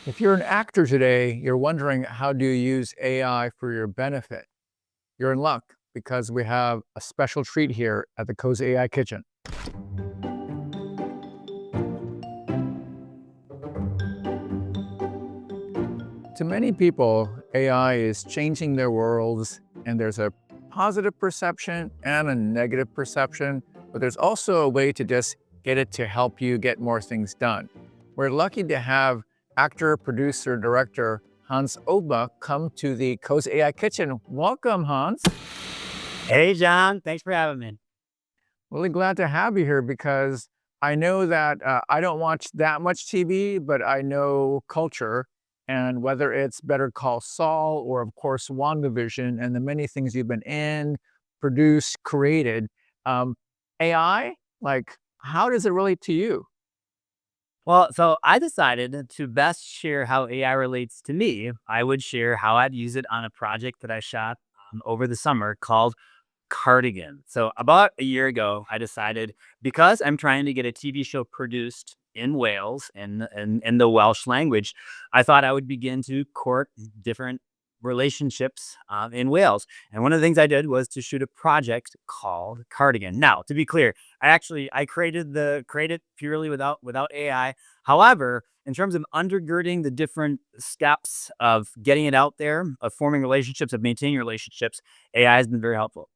If you're an actor today, you're wondering how do you use AI for your benefit? You're in luck because we have a special treat here at the Cozy AI Kitchen. To many people, AI is changing their worlds, and there's a positive perception and a negative perception, but there's also a way to just get it to help you get more things done. We're lucky to have actor, producer, director Hans Obma come to the Cozy AI Kitchen. Welcome, Hans. Hey, John. Thanks for having me. Really glad to have you here because I know that I don't watch that much TV, but I know culture. And whether it's Better Call Saul or, of course, WandaVision and the many things you've been in, produced, created, um, AI, like, how does it relate to you? Well, so I decided to best share how AI relates to me. I would share how I'd use it on a project that I shot over the summer called Cardigan. So about a year ago, I decided because I'm trying to get a TV show produced in Wales in the Welsh language, I thought I would begin to court different relationships in Wales. And one of the things I did was to shoot a project called Cardigan. Now, to be clear, I created purely without AI. However, in terms of undergirding the different steps of getting it out there, of forming relationships, of maintaining relationships, AI has been very helpful.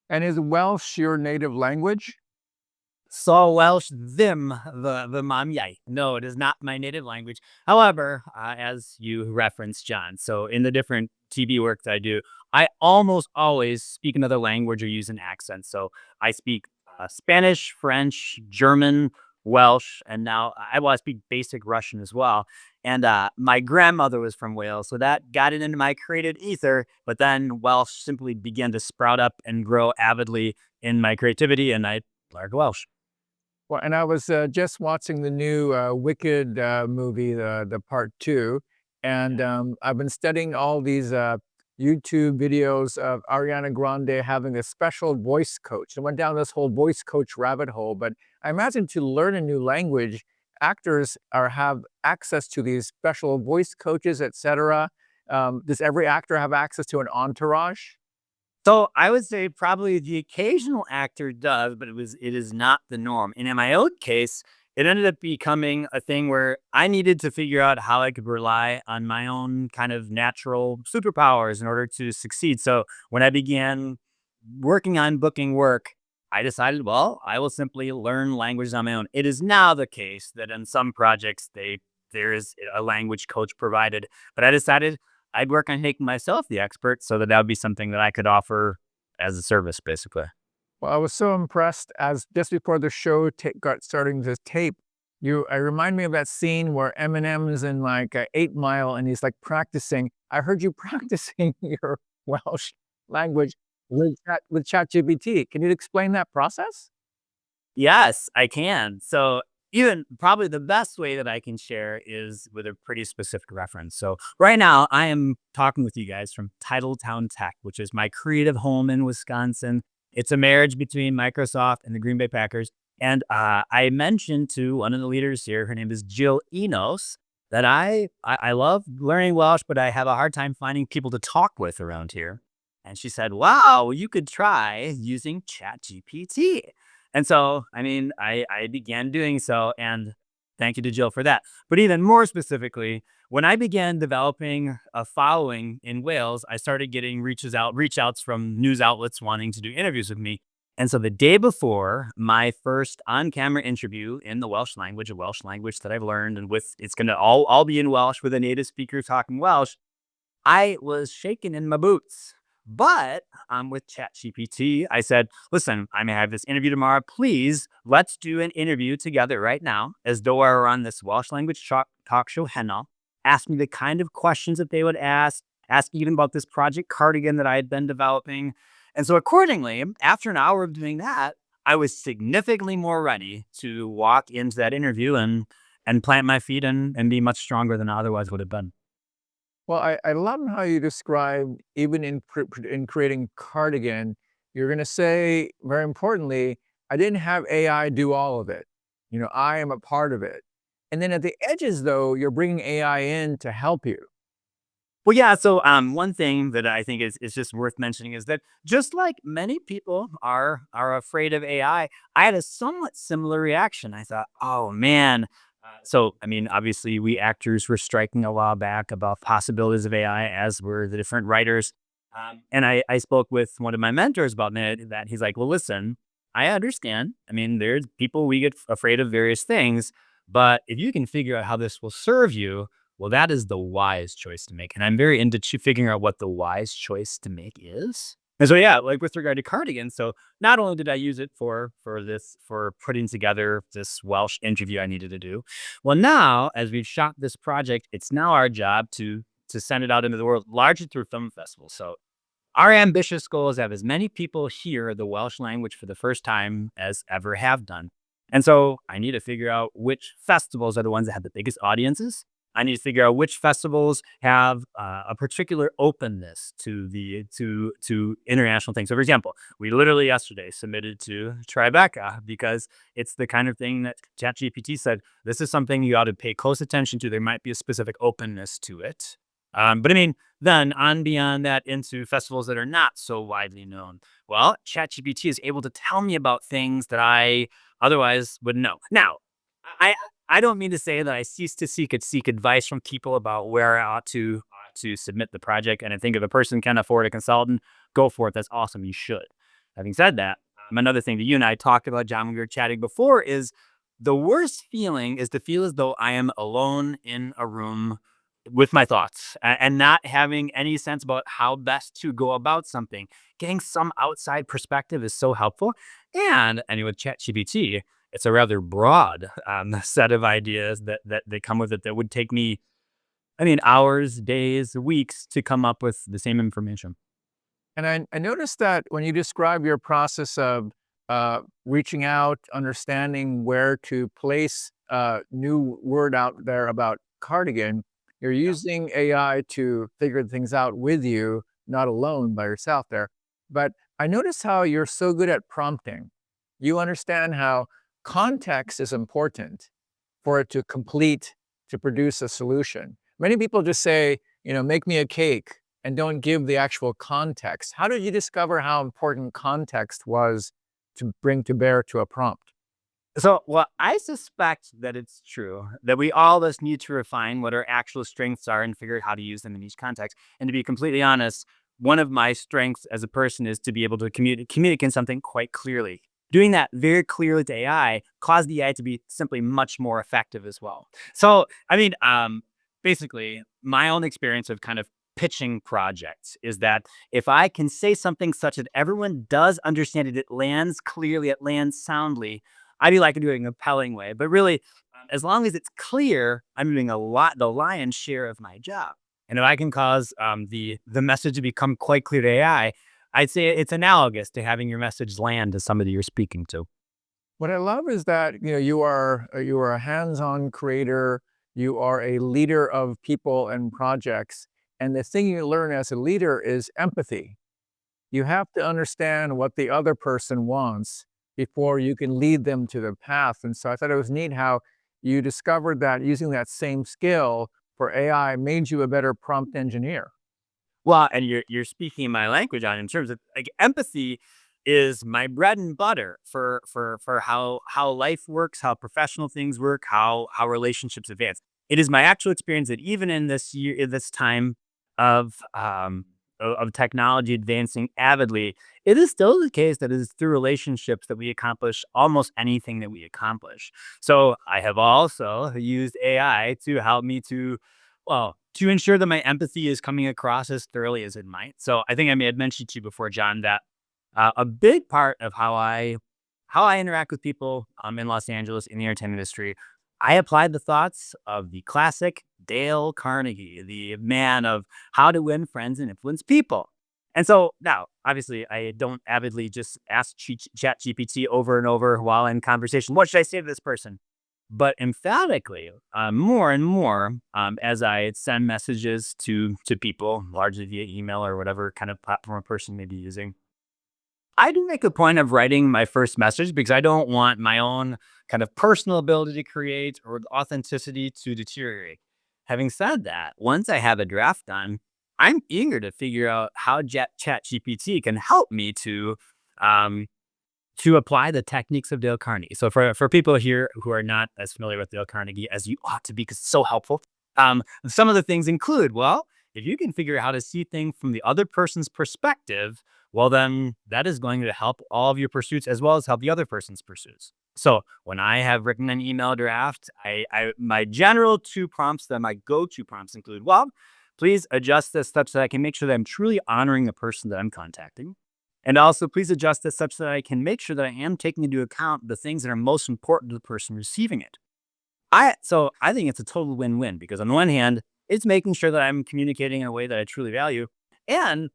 And is Welsh your native language? So Welsh them the mam iai. No, it is not my native language. However, as you referenced, John, so in the different TV work that I do, I almost always speak another language or use an accent. So I speak Spanish, French, German, Welsh, and now I speak basic Russian as well. And my grandmother was from Wales, so that got it into my creative ether. But then Welsh simply began to sprout up and grow avidly in my creativity, and I learned Welsh. Well, and I was just watching the new Wicked movie, the part two, and I've been studying all these YouTube videos of Ariana Grande having a special voice coach. I went down this whole voice coach rabbit hole, but I imagine to learn a new language, actors are have access to these special voice coaches, etc. Does every actor have access to an entourage? So I would say probably the occasional actor does, but it is not the norm. And in my own case, it ended up becoming a thing where I needed to figure out how I could rely on my own kind of natural superpowers in order to succeed. So when I began working on booking work, I decided, well, I will simply learn languages on my own. It is now the case that in some projects there is a language coach provided, but I decided I'd work on making myself the expert so that would be something that I could offer as a service, basically. Well, I was so impressed as just before the show got starting to tape, I remind me of that scene where Eminem's in like 8 Mile and he's like practicing. I heard you practicing your Welsh language with ChatGPT. Can you explain that process? Yes, I can. So even probably the best way that I can share is with a pretty specific reference. So right now I am talking with you guys from Titletown Tech, which is my creative home in Wisconsin. It's a marriage between Microsoft and the Green Bay Packers. And I mentioned to one of the leaders here, her name is Jill Enos, that I love learning Welsh, but I have a hard time finding people to talk with around here. And she said, wow, you could try using ChatGPT. And so, I mean, I began doing so, and thank you to Jill for that. But even more specifically, when I began developing a following in Wales, I started getting reach outs from news outlets wanting to do interviews with me. And so the day before my first on-camera interview in the Welsh language, a Welsh language that I've learned, and with it's gonna all be in Welsh with a native speaker talking Welsh, I was shaking in my boots. But with ChatGPT, I said, listen, I may have this interview tomorrow. Please, let's do an interview together right now, as though I were on this Welsh language talk show Heno. Ask me the kind of questions that they would ask even about this project Cardigan that I had been developing. And so accordingly, after an hour of doing that, I was significantly more ready to walk into that interview and plant my feet and be much stronger than I otherwise would have been. Well, I love how you describe even in creating Cardigan, you're gonna say, very importantly, "I didn't have AI do all of it." You know, I am a part of it. And then at the edges, though, you're bringing AI in to help you. Well, yeah. So, one thing that I think is just worth mentioning is that just like many people are afraid of I had a somewhat similar reaction. I thought, oh man. So, I mean, obviously, we actors were striking a while back about possibilities of AI, as were the different writers. And I spoke with one of my mentors about that. He's like, well, listen, I understand. I mean, there's people we get afraid of various things, but if you can figure out how this will serve you, well, that is the wise choice to make. And I'm very into figuring out what the wise choice to make is. And so, yeah, like with regard to cardigan, so not only did I use it for putting together this Welsh interview I needed to do, well, now as we've shot this project, it's now our job to send it out into the world, largely through film festivals. So our ambitious goal is to have as many people hear the Welsh language for the first time as ever have done. And so I need to figure out which festivals are the ones that have the biggest audiences. I need to figure out which festivals have a particular openness to to international things. So, for example, we literally yesterday submitted to Tribeca because it's the kind of thing that ChatGPT said this is something you ought to pay close attention to. There might be a specific openness to it. But I mean, then on beyond that into festivals that are not so widely known. Well, ChatGPT is able to tell me about things that I otherwise wouldn't know. Now, I I don't mean to say that I cease to seek advice from people about where I ought to submit the project. And I think if a person can afford a consultant, go for it. That's awesome. You should. Having said that, another thing that you and I talked about, John, when we were chatting before, is the worst feeling is to feel as though I am alone in a room with my thoughts and not having any sense about how best to go about something. Getting some outside perspective is so helpful. And with ChatGPT, it's a rather broad set of ideas that they come with it that would take me, I mean, hours, days, weeks to come up with the same information. And I noticed that when you describe your process of reaching out, understanding where to place a new word out there about cardigan, you're Yeah. using AI to figure things out with you, not alone by yourself there. But I noticed how you're so good at prompting. You understand how context is important for it to complete, to produce a solution. Many people just say, make me a cake and don't give the actual context. How did you discover how important context was to bring to bear to a prompt? So, well, I suspect that it's true that we all just need to refine what our actual strengths are and figure out how to use them in each context. And to be completely honest, one of my strengths as a person is to be able to communicate something quite clearly. Doing that very clearly to AI caused the AI to be simply much more effective as well. So, I mean, basically, my own experience of kind of pitching projects is that if I can say something such that everyone does understand it, it lands clearly, it lands soundly, I do like to do it in a compelling way. But really, as long as it's clear, I'm doing the lion's share of my job. And if I can cause the message to become quite clear to AI, I'd say it's analogous to having your message land to somebody you're speaking to. What I love is that you are a hands-on creator, you are a leader of people and projects, and the thing you learn as a leader is empathy. You have to understand what the other person wants before you can lead them to the path. And so I thought it was neat how you discovered that using that same skill for AI made you a better prompt engineer. Well, and you're speaking my language on in terms of like empathy is my bread and butter for how life works, how professional things work, how relationships advance. It is my actual experience that even in this time of of technology advancing avidly, it is still the case that it is through relationships that we accomplish almost anything that we accomplish. So I have also used AI to help me to ensure that my empathy is coming across as thoroughly as it might. So I think I may have mentioned to you before, John, that a big part of how I interact with people in Los Angeles in the entertainment industry, I applied the thoughts of the classic Dale Carnegie, the man of how to win friends and influence people. And so now, obviously, I don't avidly just ask Chat GPT over and over while in conversation. What should I say to this person? But emphatically, more and more, as I send messages to people, largely via email or whatever kind of platform a person may be using, I do make a point of writing my first message because I don't want my own kind of personal ability to create or authenticity to deteriorate. Having said that, once I have a draft done, I'm eager to figure out how ChatGPT can help me um, to apply the techniques of Dale Carnegie. So for people here who are not as familiar with Dale Carnegie as you ought to be, because it's so helpful. Some of the things include, well, if you can figure out how to see things from the other person's perspective, well, then that is going to help all of your pursuits as well as help the other person's pursuits. So when I have written an email draft, I my general two prompts, that my go-to prompts include, well, please adjust this such that I can make sure that I'm truly honoring the person that I'm contacting. And also, please adjust this such that I can make sure that I am taking into account the things that are most important to the person receiving it. I think it's a total win-win because on the one hand, it's making sure that I'm communicating in a way that I truly value. And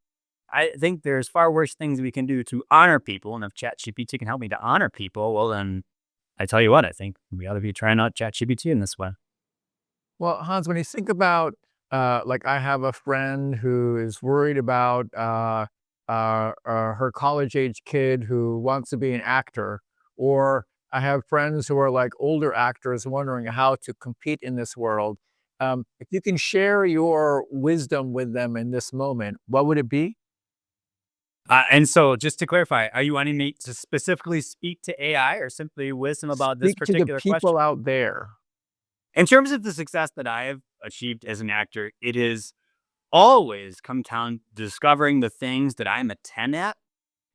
I think there's far worse things we can do to honor people. And if ChatGPT can help me to honor people, well, then I tell you what, I think we ought to be trying out ChatGPT in this way. Well, Hans, when you think about, like, I have a friend who is worried about her college age kid who wants to be an actor, or I have friends who are like older actors wondering how to compete in this world. If you can share your wisdom with them in this moment, what would it be? And so, just to clarify, are you wanting me to specifically speak to AI or simply wisdom about this Speak to the particular question? people out there. In terms of the success that I have achieved as an actor, it has always come down to discovering the things that I'm a 10 at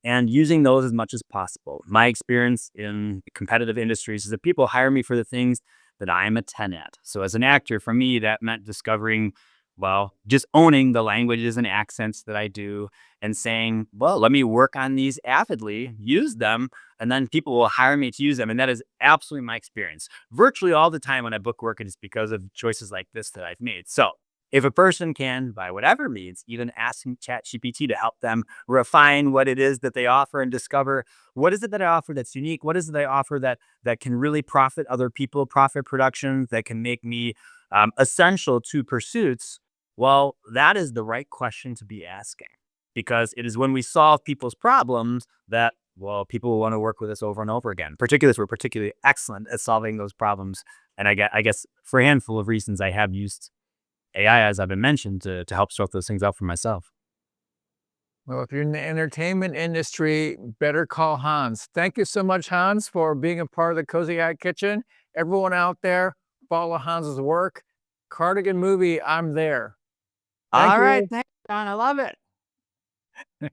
and using those as much as possible. My experience in competitive industries is that people hire me for the things that I am a 10 at. So as an actor, for me, that meant discovering, well, just owning the languages and accents that I do and saying, well, let me work on these avidly, use them, and then people will hire me to use them. And that is absolutely my experience. Virtually all the time when I book work, it is because of choices like this that I've made. So if a person can, by whatever means, even asking ChatGPT to help them refine what it is that they offer and discover what is it that I offer that's unique, what is it that I offer that can really profit other people, profit productions, that can make me essential to pursuits. Well, that is the right question to be asking because it is when we solve people's problems that, well, people will want to work with us over and over again. Particularly if we're particularly excellent at solving those problems. And I guess for a handful of reasons, I have used AI, as I've been mentioned, to help sort those things out for myself. Well, if you're in the entertainment industry, better call Hans. Thank you so much, Hans, for being a part of the Cozy Eye Kitchen. Everyone out there, follow Hans's work. Cardigan movie, I'm there. Thank All right, you. thanks, John. I love it.